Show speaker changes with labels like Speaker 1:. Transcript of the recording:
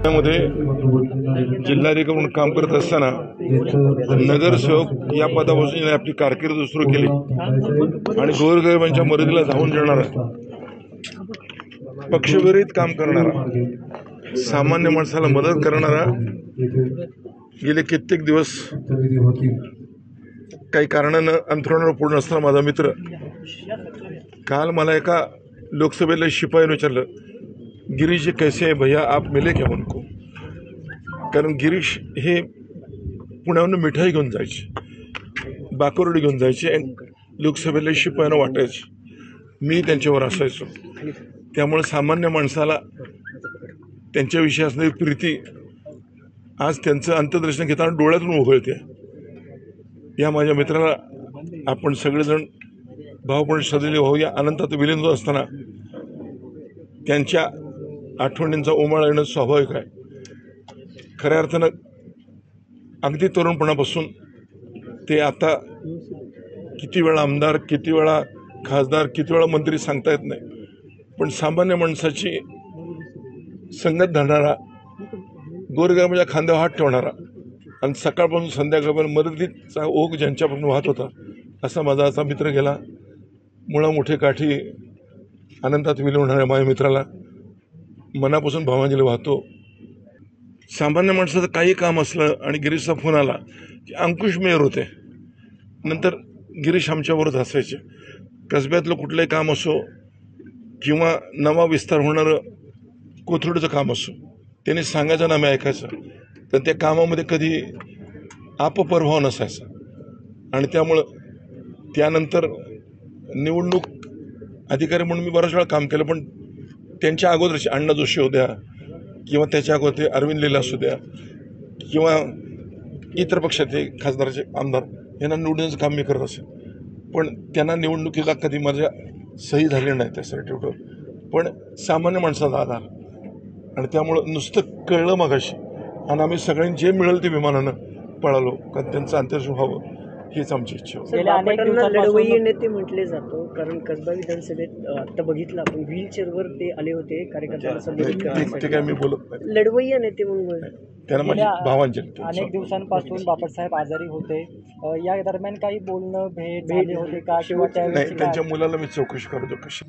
Speaker 1: मध्ये जिल्हाधिकारी म्हणून काम करत असताना नगरसेवक या पदापासून आपली कारकीर्द सुरू केली आणि गोरगरिबांच्या मदतीला धावून जाणारा, पक्षविरहित काम करणारा, सामान्य माणसाला मदत करणारा, गेले कित्येक दिवस काही कारणानं अंथरुणावर पूर्ण असताना माझा मित्र काल मला एका लोकसभेला शिपाईने विचारलं, गिरीश जी कैसे है भैया, आप मिले क्या उनको? कारण गिरीश हे पुण्याहून मिठाई घेऊन जायचे, बाकरवडी घेऊन जायचे आणि लोकसभेला शिपाईनं वाटायचे. मी त्यांच्यावर असायचो. त्यामुळे सामान्य माणसाला त्यांच्याविषयी असणारी प्रीती आज त्यांचं अंतर्दर्शन घेताना डोळ्यातून उघळते. या माझ्या मित्राला आपण सगळेजण भावपणे श्रद्धेने वाहूया. अनंतात विलीन होत असताना त्यांच्या आठवणींचा उमाळा येणं स्वाभाविक आहे. खऱ्या अर्थानं अगदी तरुणपणापासून ते आता किती वेळा आमदार, किती वेळा खासदार, किती वेळा मंत्री सांगता येत नाही, पण सामान्य माणसाची संगत धरणारा, गोरगरिबाच्या खांद्यावर हात ठेवणारा आणि सकाळपासून संध्याकाळपर्यंत मदतीचा ओघ ज्यांच्यापासून वाहत होता, असा माझा असा मित्र गेला. मुळा मोठे काठी अनंतात विलीन होणाऱ्या माझ्या मित्राला मनापासून भावांजली वाहतो. सामान्य माणसाचं काही काम असलं आणि गिरीशचा फोन आला की अंकुश मेयर होते. नंतर गिरीश आमच्याबरोबर असायचे. कसब्यातलं कुठलंही काम असो किंवा नवा विस्तार होणारं कोथरूडचं काम असो, त्यांनी सांगायचं ना, मी ऐकायचं. तर त्या कामामध्ये कधी अपप्रभाव नसायचा. आणि त्यामुळं त्यानंतर निवडणूक अधिकारी म्हणून मी बऱ्याच वेळा काम केलं, पण त्यांच्या अगोदरचे अण्णा जोशी होत्या किंवा त्याच्या अगोदर ते अरविंद लीला असू द्या किंवा इतर पक्षाचे खासदाराचे आमदार, यांना निवडण्याचं काम मी करत असेल. पण त्यांना निवडणुकीला कधी माझ्या सही झाली नाही त्या सर्टिफिकेटवर. पण सामान्य माणसाचा आधार, आणि त्यामुळं नुसतं कळलं मगाशी आणि आम्ही सगळ्यांनी जे मिळेल ते विमानानं पळालो, कारण त्यांचं अंत्यदर्शन व्हावं हीच आमची इच्छा होती.
Speaker 2: लढवय्ये नेते म्हटले जातो, कारण कसबा विधानसभेत आता बघितलं आपण व्हीलचेअरवर ते आले होते कार्यकर्त्यांना संबोधित करण्यासाठी.
Speaker 1: ते काय मी बोलत नाही.
Speaker 2: लढवय्ये नेते म्हणून
Speaker 1: त्यांना माझी भावांजली.
Speaker 3: अनेक दिवसांपासून बापटसाहेब आजारी होते. या दरम्यान काही बोलणं भेट झाले होते का? किंवा
Speaker 1: नाही, त्यांच्या मुलाला मी चौकशी करतो कशी.